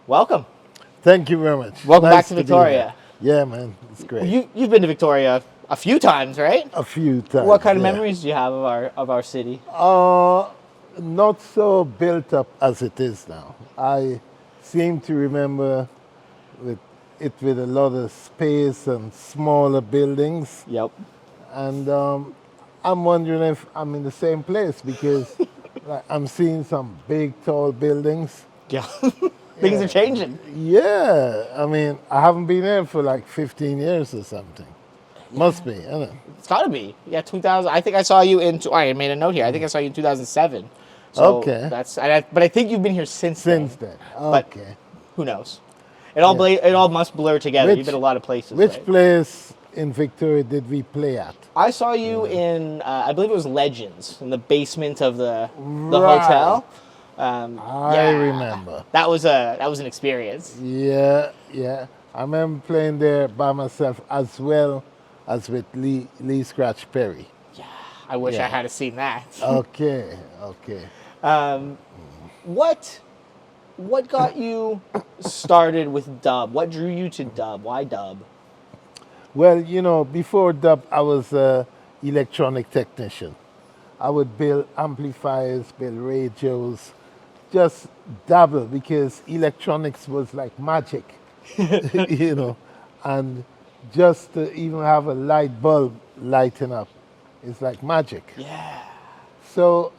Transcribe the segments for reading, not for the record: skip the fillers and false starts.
welcome. Thank you very much. Welcome back Nice to be Victoria. here. Yeah, man, it's great. You've been to Victoria a few times, right? A few times. What kind of yeah. memories do you have of our city? Not so built up as it is now. I seem to remember with with a lot of space and smaller buildings, Yep. and I'm wondering if I'm in the same place because like, I'm seeing some big, tall buildings. Yeah. Things are changing. Yeah, I mean, I haven't been there for like 15 years or something. Must be, isn't it? It's got to be. Yeah, 2000. I think I saw you in. I made a note here. I think I saw you in 2007. So Okay. But I think you've been here since Since then. then, But okay. who knows? It all must blur together. You've been a lot of places. Which right? place in Victoria did we play at? I saw you in. I believe it was Legends in the basement of the Right. hotel. I remember. That was an experience. Yeah, yeah. I remember playing there by myself as well as with Lee Scratch Perry. I wish I Yeah. had seen that. Okay, okay. What got you started with dub? What drew you to dub? Why dub? Well, you know, before dub, I was an electronic technician. I would build amplifiers, build radios, just dabble because electronics was like magic, you know, and just to even have a light bulb lighting up is like magic. Yeah. So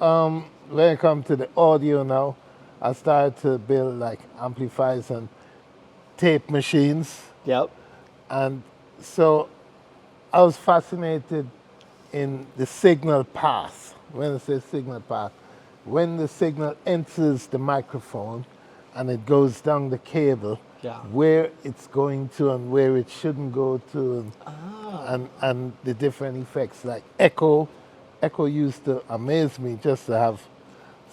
when it comes to the audio now, I started to build like amplifiers and tape machines, Yep. and so I was fascinated in the signal path. When I say signal path, when the signal enters the microphone and it goes down the cable, Yeah. where it's going to and where it shouldn't go to, and the different effects like echo. Echo used to amaze me just to have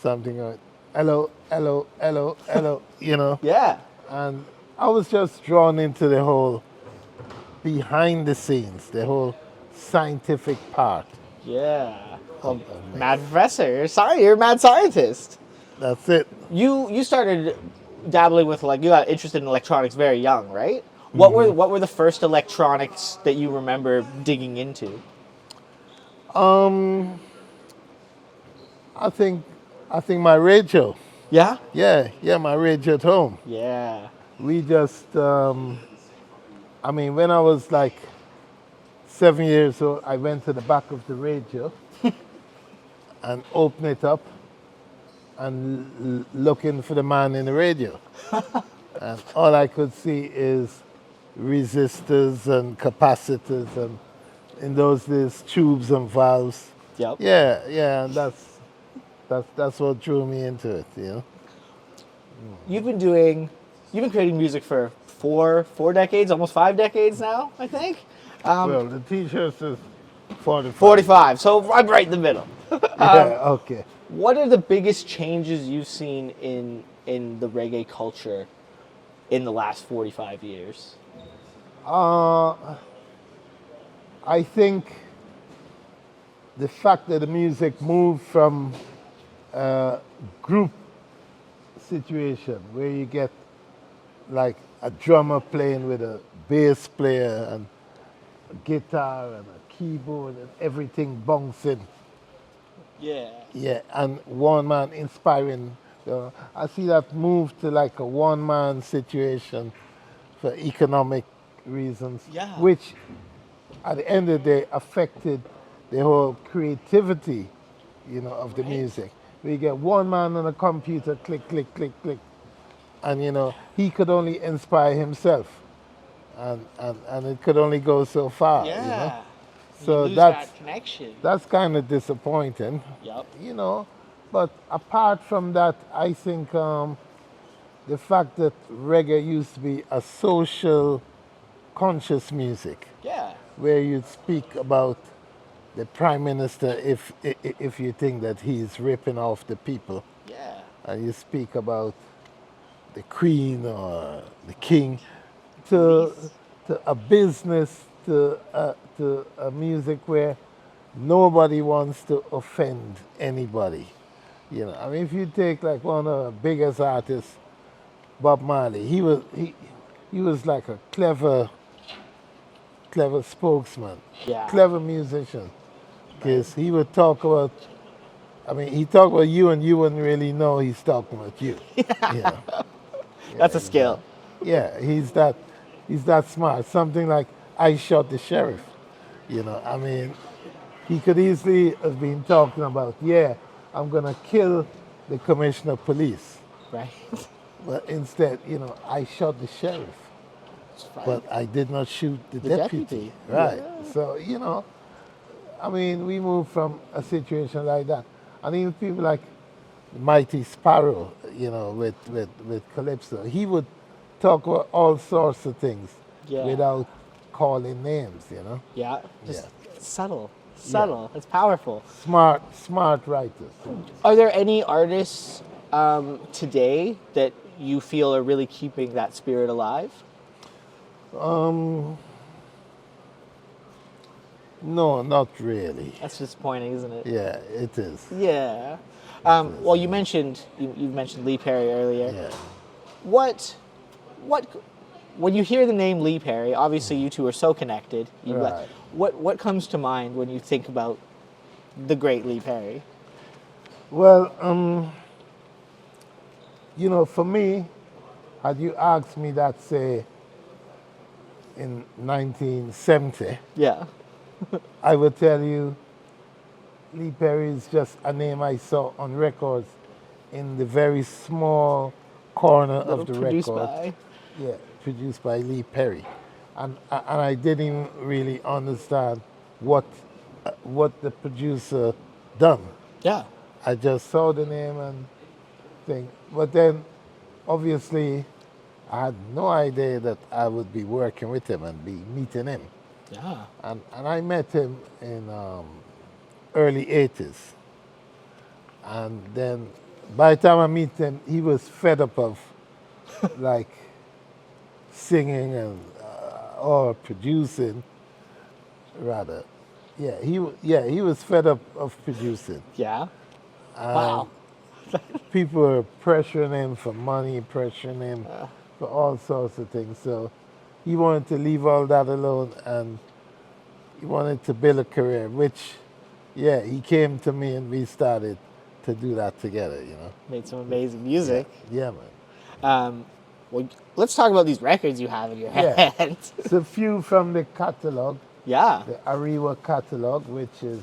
something like hello, hello, hello, hello, you know. Yeah. And I was just drawn into the whole behind the scenes, the whole scientific part. Yeah. Well, mad professor. You're a mad scientist. That's it. You started dabbling with you got interested in electronics very young, right? What were the first electronics that you remember digging into? I think my radio. Yeah. Yeah, my radio at home. Yeah. We just, I mean, when I was like 7 years old, I went to the back of the radio and opened it up and looking for the man in the radio. And all I could see is resistors and capacitors and in those days tubes and valves. Yep. Yeah, and that's what drew me into it, you know. You've been creating music for four decades, almost 5 decades now, I think. Well, the T-shirt says 45. 45. So I'm right in the middle. Yeah, okay. What are the biggest changes you've seen in the reggae culture in the last 45 years? I think the fact that the music moved from a group situation where you get like a drummer playing with a bass player and a guitar and a keyboard and everything bouncing. Yeah. Yeah, and one man inspiring. I see that move to like a one man situation for economic reasons, Yeah. which at the end of the day affected the whole creativity, you know, of the music. We get one man on a computer, click, click, click, click, and you know he could only inspire himself, and it could only go so far. Yeah. You know? You So lose that's that connection. that's kind of disappointing. Yep. You know, but apart from that, I think the fact that reggae used to be a social, conscious music, Yeah. where you'd speak about the prime minister if you think that he's ripping off the people, Yeah. and you speak about the queen or the king, to a business, to a music where nobody wants to offend anybody. You know, I mean, if you take like one of the biggest artists Bob Marley. He was like a clever spokesman, Yeah. clever musician. Because he would talk about, I mean, he talked about you and you wouldn't really know he's talking about you. Yeah. That's a He's that, skill. yeah, he's that smart. Something like I shot the sheriff. I mean, he could easily have been talking about, yeah, I'm gonna kill the commissioner of police. Right. But instead, I shot the sheriff, Right. but I did not shoot the The deputy. deputy. Right. Yeah. So, I mean, we moved from a situation like that. And even people like Mighty Sparrow, with Calypso, he would talk about all sorts of things Yeah. without calling names. Yeah. Just Yeah. subtle. Subtle. It's powerful. Smart writers. Are there any artists today that you feel are really keeping that spirit alive? No, not really. That's disappointing, isn't it? Yeah, it is. Yeah. Well, you mentioned Lee Perry earlier. Yeah. What when you hear the name Lee Perry? Obviously, you two are so connected. Right. What comes to mind when you think about the great Lee Perry? Well, for me, had you asked me that, say, in 1970, Yeah. I would tell you Lee Perry is just a name I saw on records in the very small corner of the Produced record. by. Yeah, produced by Lee Perry. And I didn't really understand what the producer done. Yeah. I just saw the name and thing. But then, obviously, I had no idea that I would be working with him and be meeting him. Yeah. And I met him in early 80s. And then, by the time I meet him, he was fed up of, like, singing and or producing, rather. Yeah, he was fed up of producing. Yeah. Wow. People were pressuring him for money, pressuring him for all sorts of things. So he wanted to leave all that alone and he wanted to build a career, which, yeah, he came to me and we started to do that together, Made some amazing music. Yeah, man. Well, let's talk about these records you have in your Yeah. hands. It's a few from the catalog, Yeah. the Ariwa catalog, which is,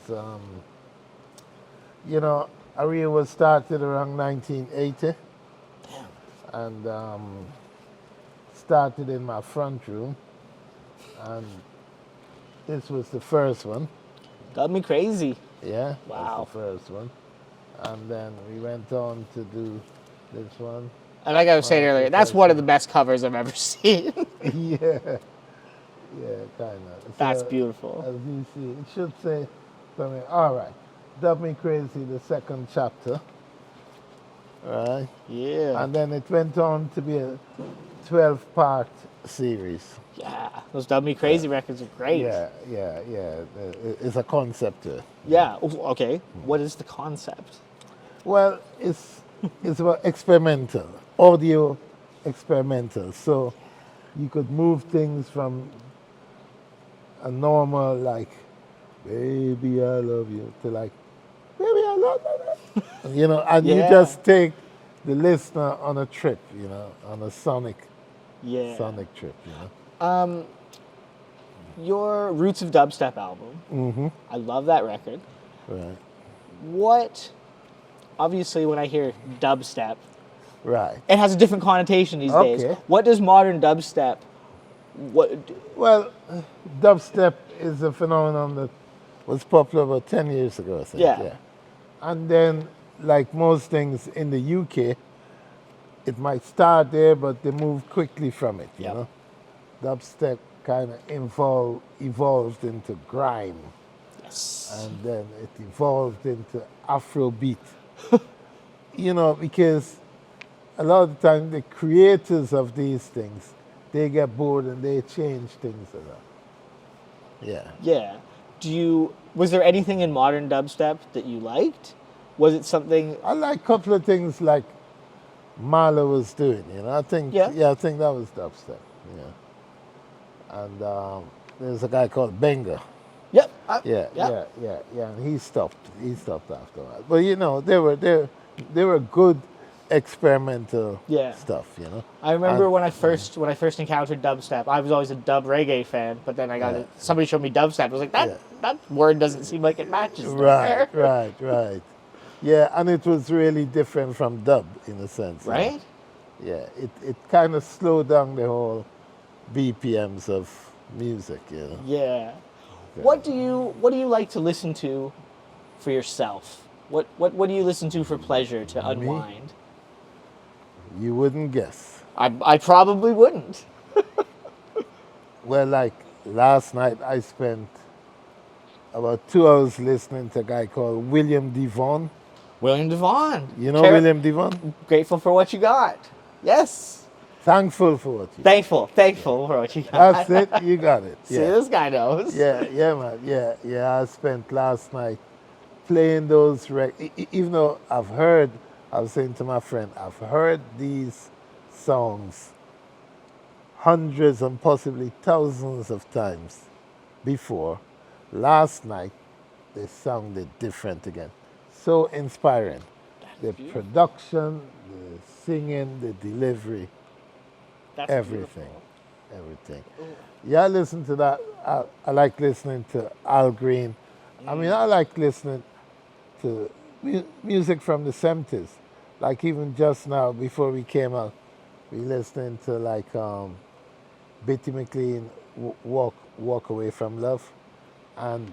Ariwa was started around 1980. And started in my front room. And this was the first one. Got me crazy. Yeah, Wow. that's the first one. And then we went on to do this one. And like I was saying earlier, that's one of the best covers I've ever seen. Yeah, kind of. That's beautiful. As you see, it should say something. All right, Dub Me Crazy, the second chapter. Right. Yeah. And then it went on to be a 12-part series. Yeah. Those Dub Me Crazy records are great. Yeah. It's a concept. Yeah. Okay. What is the concept? Well, it's about experimental, audio experimental. So you could move things from a normal, like, baby, I love you, to like, baby, I love you. And you Yeah. just take the listener on a trip, on a sonic trip, Your Roots of Dubstep album. Mm-hmm. I love that record. Right. Obviously, when I hear dubstep, Right. it has a different connotation these days. Okay. What does modern dubstep? Well, dubstep is a phenomenon that was popular about 10 years ago, I think. Yeah. And then, like most things in the UK, it might start there, but they move quickly from it, you Yep. know? Dubstep kind of evolved into grime, Yes. and then it evolved into Afrobeat. Because a lot of the time the creators of these things, they get bored and they change things a lot. Yeah. Yeah. Was there anything in modern dubstep that you liked? Was it something? I like a couple of things like Marla was doing. I think, Yeah. I think that was dubstep. Yeah, and there's a guy called Benga. Yep. Yeah, Yep. yeah, and he stopped. He stopped after a while. But they were good experimental Yeah. stuff. I remember And when I first encountered dubstep, I was always a dub reggae fan, but then I got Yeah. somebody showed me dubstep. I was like, Yeah. that word doesn't seem like it matches right, there. right. Yeah, and it was really different from dub in a sense. Right? Yeah, it kind of slowed down the whole BPMs of music. Yeah. What do you like to listen to for yourself? What do you listen to for pleasure to unwind? You wouldn't guess. I probably wouldn't. Well, like last night, I spent about 2 hours listening to a guy called William Devon. William Devon. You know William Devon? Grateful for what you got. Yes. Thankful for what you Thankful for what you got. That's it. You got it. See, this guy knows. Yeah, man. Yeah. I spent last night playing those even though I was saying to my friend, I've heard these songs hundreds and possibly thousands of times before. Last night, they sounded different again. So inspiring. The production, the singing, the delivery, That's everything. beautiful. Everything. Yeah, I listen to that. I like listening to Al Green. I mean, I like listening to music from the 70s. Like even just now, before we came out, we listening to like Betty McLean, Walk Away from Love. And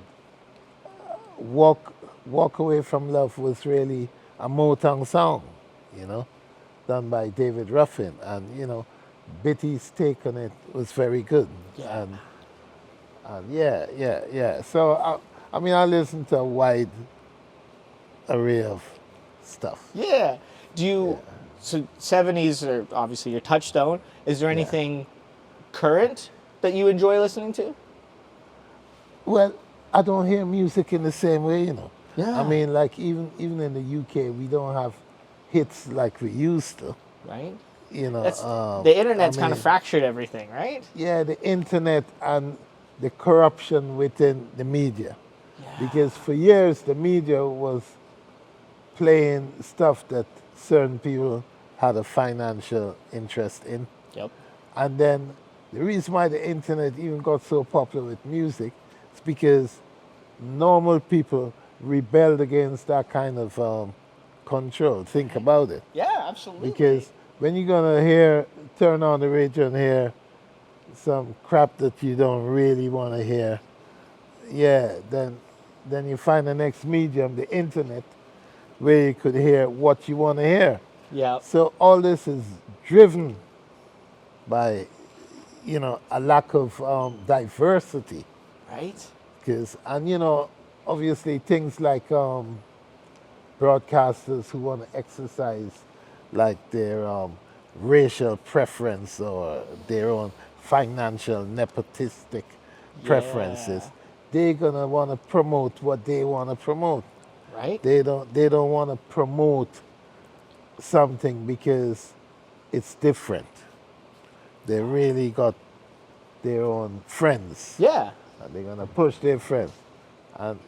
Walk Away from Love was really a Motown song, done by David Ruffin. And, Betty's take on it was very good. Yeah. And yeah. So, I mean, I listen to a wide array of stuff. Yeah. So 70s are obviously your touchstone. Is there anything current that you enjoy listening to? Well, I don't hear music in the same way. Yeah. I mean, like even in the UK, we don't have hits like we used to. Right? That's, the internet's kind of fractured everything, right? Yeah, the internet and the corruption within the media. Yeah. Because for years, the media was playing stuff that certain people had a financial interest in. Yep. And then the reason why the internet even got so popular with music is because normal people rebelled against that kind of control. Think about it. Yeah, absolutely. Because when you're gonna turn on the radio and hear some crap that you don't really want to hear, then you find the next medium, the internet, where you could hear what you want to hear. Yeah. So all this is driven by, a lack of diversity. Right? And obviously things like broadcasters who want to exercise like their racial preference or their own financial nepotistic preferences, they're gonna want to promote what they want to promote. Right? They don't want to promote something because it's different. They really got their own friends. Yeah. And they're gonna push their friends. And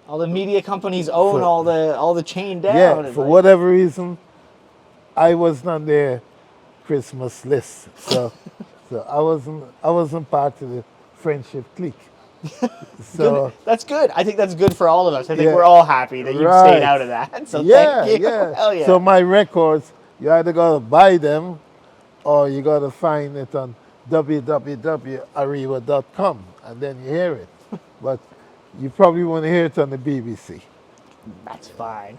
All the media companies own all the chain down. yeah, for whatever reason, I wasn't on their Christmas list. So I wasn't part of the friendship clique. So good. That's good. I think that's good for all of us. I think Yeah. we're all happy that you've stayed out of that. So thank you. Hell yeah. So my records, you either gotta buy them or you gotta find it on www.ariwa.com and then you hear it. But you probably want to hear it on the BBC. That's fine.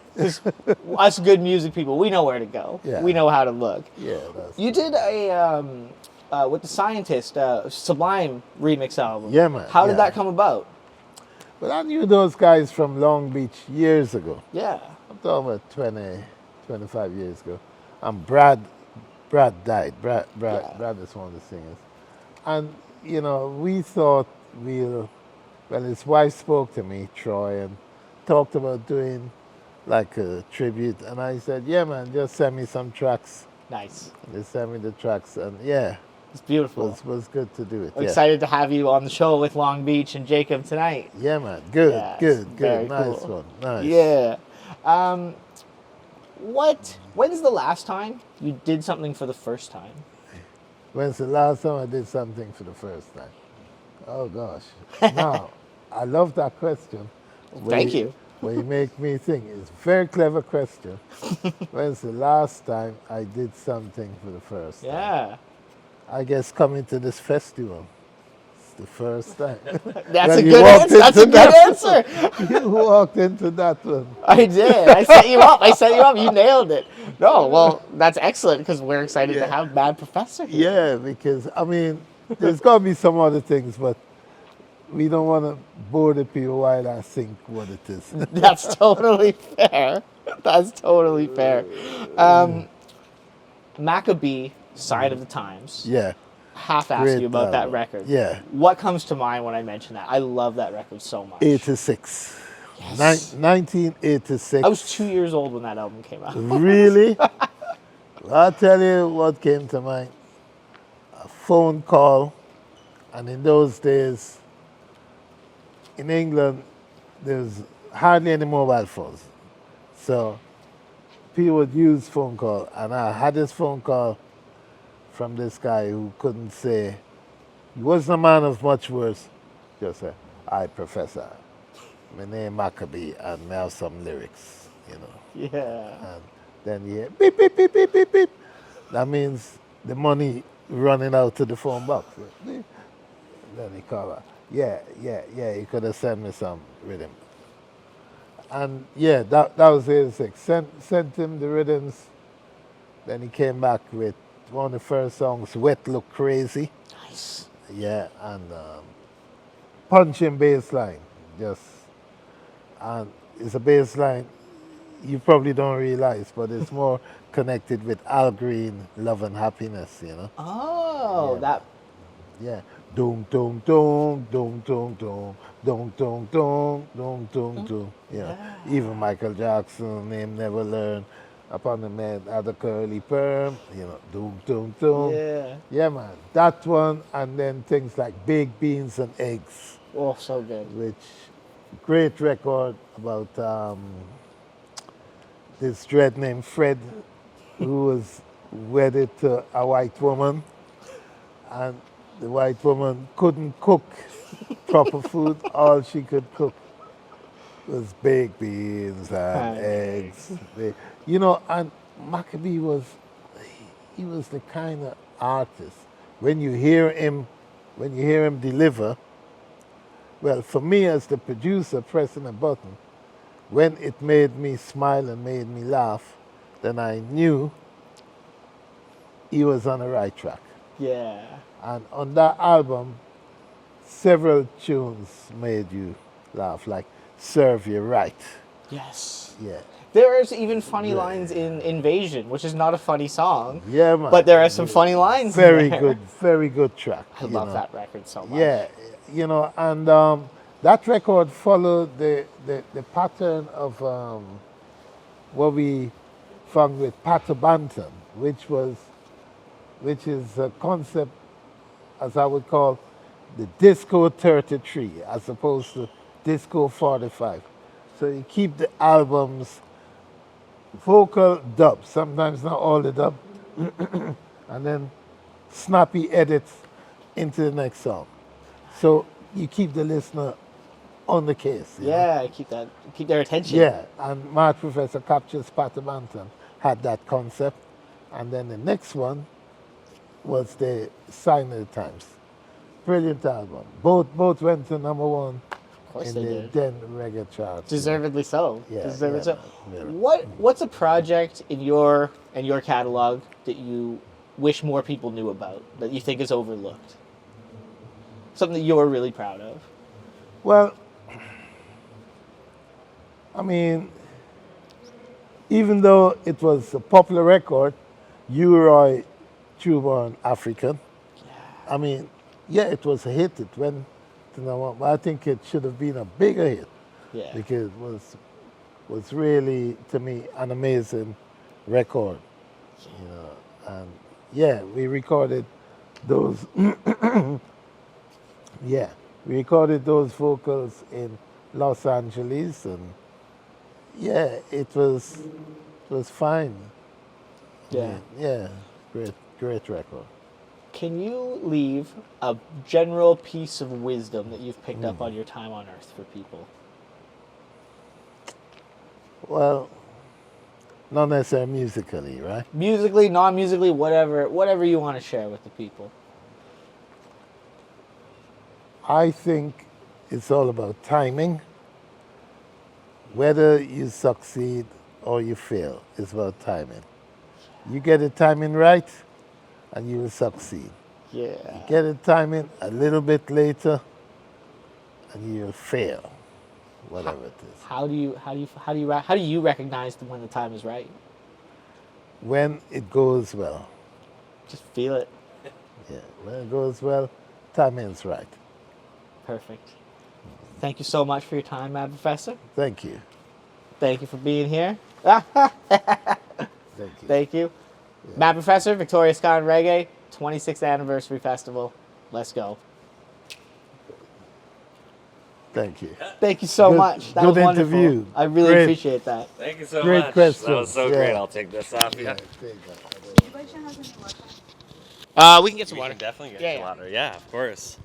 Us good music people, we know where to go. Yeah. We know how to look. Yeah, You did a with the Scientist Sublime remix album. Yeah, man. How did Yeah. that come about? But I knew those guys from Long Beach years ago. Yeah. I'm talking about 20, 25 years ago. And Brad died. Brad is one of the singers. And, we thought well, his wife spoke to me, Troy, and talked about doing like a tribute. And I said, yeah, man, just send me some tracks. Nice. They sent me the tracks, and yeah, It's beautiful. was good to do it. I'm Yeah. excited to have you on the show with Long Beach and Jacob tonight. Yeah, man. Good, Yeah, it's good, very good. Nice cool. one. Nice. Yeah. When's the last time you did something for the first time? When's the last time I did something for the first time? Oh gosh. Now, I love that question. Thank you. Where you make me think. It's a very clever question. When's the last time I did something for the first time? Yeah. I guess coming to this festival. It's the first time. That's When a you good walked answer. That's a into good that- answer. You walked into that one. I did. I set you up. You nailed it. No, well, that's excellent because we're excited to Yeah. have Mad Professor here. Yeah, because I mean, there's got to be some other things, but we don't want to bore the people while I think what it is. That's totally fair. That's totally fair. Maccabee, Sign of the Times. Yeah, Have to ask great you about that album. record. Yeah, What comes to mind when I mention that? I love that record so much. 86. Yes. 1986. I was 2 years old when that album came out. Really? Well, I'll tell you what came to mind. A phone call, and in those days, in England, there's hardly any mobile phones. So people would use phone call, and I had this phone call from this guy who couldn't say, he wasn't a man of much words, just said, "Hi, Professor. My name Maccabee, and I have some lyrics, you know." Yeah. And then you hear beep, beep, beep, beep, beep, beep. That means the money running out to the phone box. Then he called her. Yeah, he could have sent me some rhythm. And yeah, that was 86. Sent him the rhythms. Then he came back with one of the first songs, Wet Look Crazy. Nice. Yeah, and punching bass line. And it's a bass line you probably don't realize, but it's more connected with Al Green, Love and Happiness, you know? Oh, Yeah. that. Yeah. Doom, doom, doom, doom, doom, doom, doom, doom, doom, doom, doom, doom. Yeah. Even Michael Jackson, Name Never Learned, Upon the Man had a curly perm, you know, doom, doom, doom. Yeah. Yeah, man. That one, and then things like Baked Beans and Eggs, Oh, so good. which great record about this dread named Fred, who was wedded to a white woman, and the white woman couldn't cook proper food. All she could cook was baked beans and eggs. You know, and Maccabee he was the kind of artist. When you hear him deliver, well, for me as the producer pressing a button, when it made me smile and made me laugh, then I knew he was on the right track. Yeah. And on that album, several tunes made you laugh, like Serve You Right. Yes. Yeah. There is even funny lines in Invasion, which is not a funny song. Yeah, man. But there are some funny lines. in Very there. good, very good track. I love that record so much. Yeah, you know, and that record followed the pattern of what we found with Pato Banton, which is a concept, as I would call, the Disco 33, as opposed to Disco 45. So you keep the albums vocal dub, sometimes not all the dub, and then snappy edits into the next song. So you keep the listener on the case. you know? Yeah, keep their attention. Yeah, and Mad Professor Captures Pato Banton had that concept. And then the next one was the Sign of the Times. Brilliant album. Both went to number one Of course in they the did. then reggae charts. Deservedly so. Yeah, Deservedly yeah, so. yeah. What's a project in your catalog that you wish more people knew about, that you think is overlooked? Something that you're really proud of. Well, I mean, even though it was a popular record, U-Roy Tuborn African, I mean, yeah, it was a hit. It went to number one, but I think it should have been a bigger hit Yeah. because it was was really, to me, an amazing record. You know, and yeah, we recorded those. Yeah, we recorded those vocals in Los Angeles, and yeah, it was fine. Yeah. Yeah, great record. Can you leave a general piece of wisdom that you've picked up on your time on Earth for people? Well, not necessarily musically, right? Musically, non-musically, whatever you want to share with the people. I think it's all about timing. Whether you succeed or you fail, it's about timing. You get the timing right, and you will succeed. Yeah. Get the timing a little bit later, and you'll fail, whatever it is. How do you recognize when the time is right? When it goes well, Just feel it. yeah, when it goes well, timing's right. Perfect. Thank you so much for your time, Mad Professor. Thank you. Thank you for being here. Thank you. Thank you. Mad Professor, Victoria Ska and Reggae, 26th Anniversary Festival. Let's go. Thank you. Thank you so much. That good was wonderful. interview. I really Great. appreciate that. Thank you so Great much. question. That was so Yeah. great. I'll take this off. Yeah. We can get some We water. can definitely get Yeah, you yeah. water. Yeah, of course.